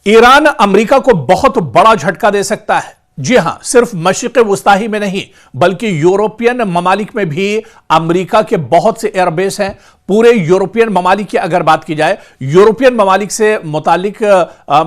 Iran America को बहुत बड़ा झटका दे सकता है। जी हां, सिर्फ मशरिक़ वुस्ता ही में नहीं बल्कि यूरोपियन ममालिक में भी अमेरिका के बहुत से एयरबेस हैं। पूरे यूरोपियन ममालिक की अगर बात की जाए, यूरोपियन ममालिक से मुतालिक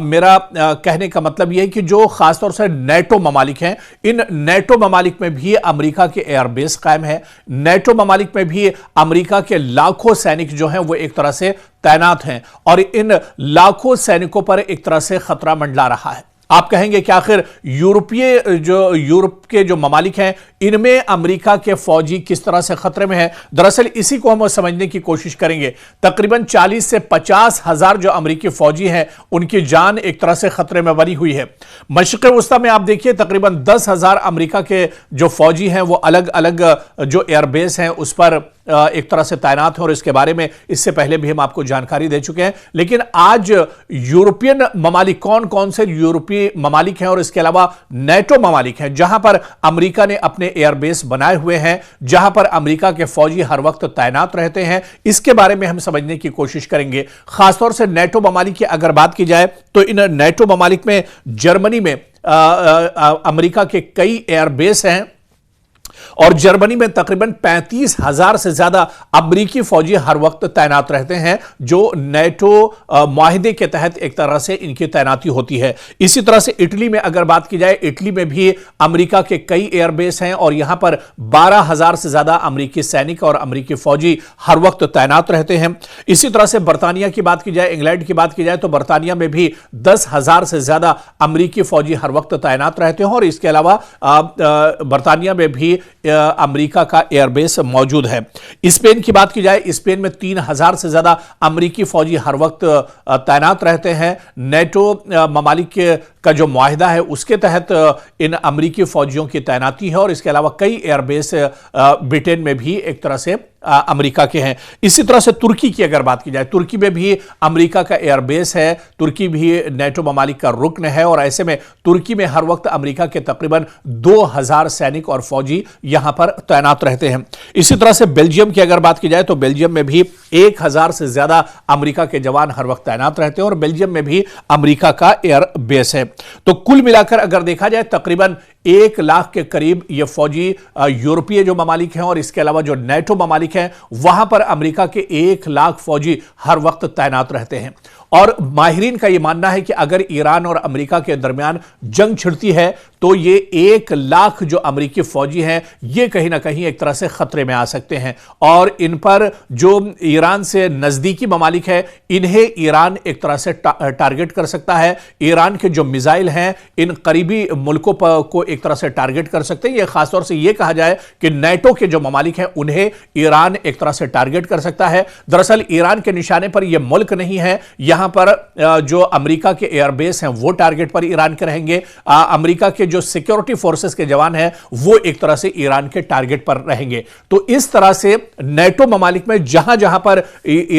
मेरा कहने का मतलब यह है कि जो खासतौर से नेटो ममालिक हैं, इन नेटो ममालिक में भी अमेरिका के एयरबेस कायम है। नेटो ममालिक में भी अमेरिका के लाखों सैनिक जो हैं वो एक तरह से तैनात हैं और इन लाखों सैनिकों पर एक तरह से खतरा मंडरा रहा है। आप कहेंगे कि आखिर यूरोप के जो ममालिक हैं, इनमें अमेरिका के फौजी किस तरह से खतरे में हैं? दरअसल इसी को हम समझने की कोशिश करेंगे। तकरीबन 40 से 50 हजार जो अमेरिकी फौजी हैं, उनकी जान एक तरह से खतरे में बनी हुई है। मशरिक़ वुस्ता में आप देखिए तकरीबन 10,000 अमेरिका के जो फौजी हैं वो अलग अलग जो एयरबेस हैं उस पर एक तरह से तैनात हैं और इसके बारे में इससे पहले भी हम आपको जानकारी दे चुके हैं। लेकिन आज यूरोपियन ममालिक कौन कौन से यूरोपीय ममालिक हैं और इसके अलावा नेटो ममालिक हैं जहां पर अमेरिका ने अपने एयरबेस बनाए हुए हैं, जहां पर अमेरिका के फौजी हर वक्त तैनात रहते हैं, इसके बारे में हम समझने की कोशिश करेंगे। खासतौर से नेटो ममालिक की अगर बात की जाए तो इन नेटो ममालिक में जर्मनी में अमेरिका के कई एयरबेस हैं और जर्मनी में तकरीबन 35,000 से ज्यादा अमेरिकी फौजी हर वक्त तैनात रहते हैं, जो नेटो मुआहिदे के तहत एक तरह से इनकी तैनाती होती है। इसी तरह से इटली में अगर बात की जाए, इटली में भी अमेरिका के कई एयरबेस हैं और यहां पर 12,000 से ज्यादा अमेरिकी सैनिक और अमेरिकी फौजी हर वक्त तैनात रहते हैं। इसी तरह से बर्तानिया की बात की जाए, इंग्लैंड की बात की जाए तो बर्तानिया में भी 10,000 से ज्यादा अमेरिकी फौजी हर वक्त तैनात रहते हैं और इसके अलावा बर्तानिया में भी अमेरिका का एयरबेस मौजूद है। स्पेन की बात की जाए, स्पेन में 3,000 से ज्यादा अमेरिकी फौजी हर वक्त तैनात रहते हैं। नेटो ममालिक का जो मुआहिदा है उसके तहत इन अमेरिकी फौजियों की तैनाती है और इसके अलावा कई एयरबेस ब्रिटेन में भी एक तरह से अमेरिका के हैं। इसी तरह से तुर्की की अगर बात की जाए, तुर्की में भी अमेरिका का एयरबेस है। तुर्की भी नेटो ममालिक का रुकन है और ऐसे में तुर्की में हर वक्त अमेरिका के तकरीबन 2,000 सैनिक और फौजी यहां पर तैनात रहते हैं। इसी तरह से बेल्जियम की अगर बात की जाए तो बेल्जियम में भी 1,000 से ज्यादा अमेरिका के जवान हर वक्त तैनात रहते हैं और बेल्जियम में भी अमेरिका का एयरबेस है। तो कुल मिलाकर अगर देखा जाए तकरीबन 1 लाख के करीब ये फौजी यूरोपीय जो ममालिक हैं और इसके अलावा जो नेटो ममालिक हैं वहां पर अमेरिका के 1 लाख फौजी हर वक्त तैनात रहते हैं। और माहिरीन का यह मानना है कि अगर ईरान और अमेरिका के दरमियान जंग छिड़ती है तो ये 1 लाख जो अमेरिकी फौजी हैं ये कहीं ना कहीं एक तरह से खतरे में आ सकते हैं और इन पर जो ईरान से नजदीकी ममालिक है इन्हें ईरान एक तरह से टारगेट कर सकता है। ईरान के जो मिसाइल हैं इन करीबी मुल्कों को एक तरह से टारगेट कर सकते हैं। यह खासतौर से यह कहा जाए कि नेटो के जो ममालिक हैं उन्हें ईरान एक तरह से टारगेट कर सकता है। दरअसल ईरान के निशाने पर यह मुल्क नहीं है, यहां पर जो अमेरिका के एयरबेस हैं वो टारगेट पर ईरान के रहेंगे। अमेरिका के जो सिक्योरिटी फोर्सेस के जवान हैं वो एक तरह से ईरान के टारगेट पर रहेंगे। तो इस तरह से नेटो ममालिक में जहां जहां पर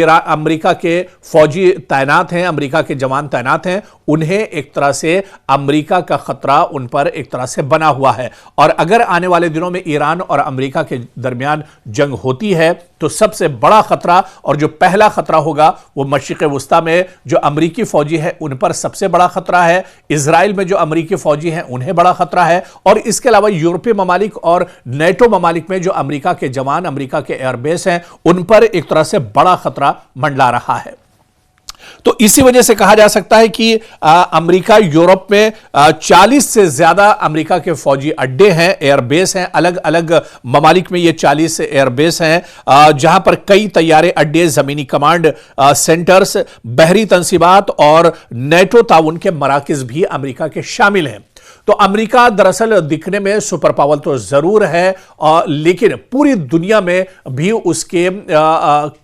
अमेरिका के फौजी तैनात हैं, अमेरिका के जवान तैनात हैं, उन्हें एक तरह से अमेरिका का खतरा उन पर एक तरह से बना हुआ है। और अगर आने वाले दिनों में ईरान और अमेरिका के दरमियान जंग होती है तो सबसे बड़ा खतरा और जो पहला खतरा होगा वो मशरिक़ वुस्ता में जो अमेरिकी फौजी है उन पर सबसे बड़ा खतरा है। इजराइल में जो अमेरिकी फौजी हैं उन्हें बड़ा खतरा है और इसके अलावा यूरोपीय ममालिक और नेटो ममालिक में जो अमेरिका के जवान, अमेरिका के एयरबेस हैं उन पर एक तरह से बड़ा खतरा मंडरा रहा है। तो इसी वजह से कहा जा सकता है कि अमेरिका यूरोप में 40 से ज्यादा अमेरिका के फौजी अड्डे हैं, एयरबेस हैं। अलग अलग ममालिक में ये 40 एयरबेस हैं जहां पर कई तैयारे अड्डे, जमीनी कमांड सेंटर्स, बहरी तंसीबात और नेटो ताउन के मराकिज भी अमेरिका के शामिल हैं। तो अमेरिका दरअसल दिखने में सुपर पावर तो जरूर है लेकिन पूरी दुनिया में भी उसके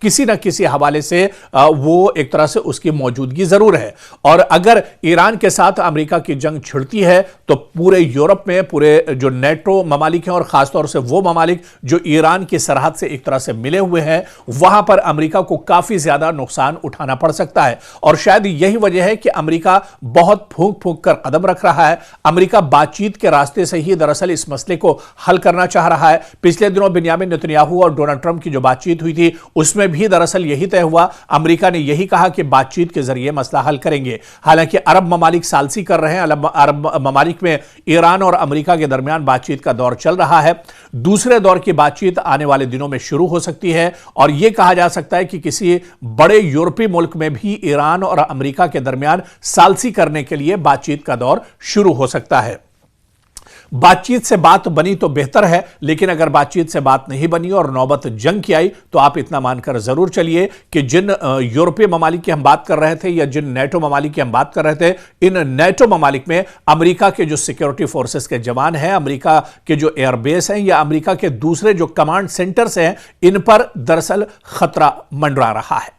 किसी न किसी हवाले से वो एक तरह से उसकी मौजूदगी जरूर है। और अगर ईरान के साथ अमेरिका की जंग छिड़ती है तो पूरे यूरोप में पूरे जो नेटो ममालिक हैं और खासतौर से वो ममालिक जो ईरान की सरहद से एक तरह से मिले हुए हैं वहां पर अमेरिका को काफी ज्यादा नुकसान उठाना पड़ सकता है। और शायद यही वजह है कि अमेरिका बहुत फूंक फूंक कर कदम रख रहा है। अमेरिका अमेरिका बातचीत के रास्ते से ही दरअसल इस मसले को हल करना चाह रहा है। पिछले दिनों बिन्यामिन नेतन्याहू और डोनाल्ड ट्रंप की जो बातचीत हुई थी उसमें भी दरअसल यही तय हुआ। अमेरिका ने यही कहा कि बातचीत के जरिए मसला हल करेंगे। हालांकि अरब ममालिक सालसी कर रहे हैं। अरब ममालिक में ईरान और अमेरिका के दरमियान बातचीत का दौर चल रहा है। दूसरे दौर की बातचीत आने वाले दिनों में शुरू हो सकती है और यह कहा जा सकता है कि किसी बड़े यूरोपीय मुल्क में भी ईरान और अमेरिका के दरमियान सालसी करने के लिए बातचीत का दौर शुरू हो सकता है। बातचीत से बात बनी तो बेहतर है, लेकिन अगर बातचीत से बात नहीं बनी और नौबत जंग की आई तो आप इतना मानकर जरूर चलिए कि जिन यूरोपीय ममालिक की हम बात कर रहे थे या जिन नेटो ममालिक की हम बात कर रहे थे, इन नेटो ममालिक में अमेरिका के जो सिक्योरिटी फोर्सेस के जवान हैं, अमेरिका के जो एयरबेस हैं या अमेरिका के दूसरे जो कमांड सेंटर्स हैं, इन पर दरअसल खतरा मंडरा रहा है।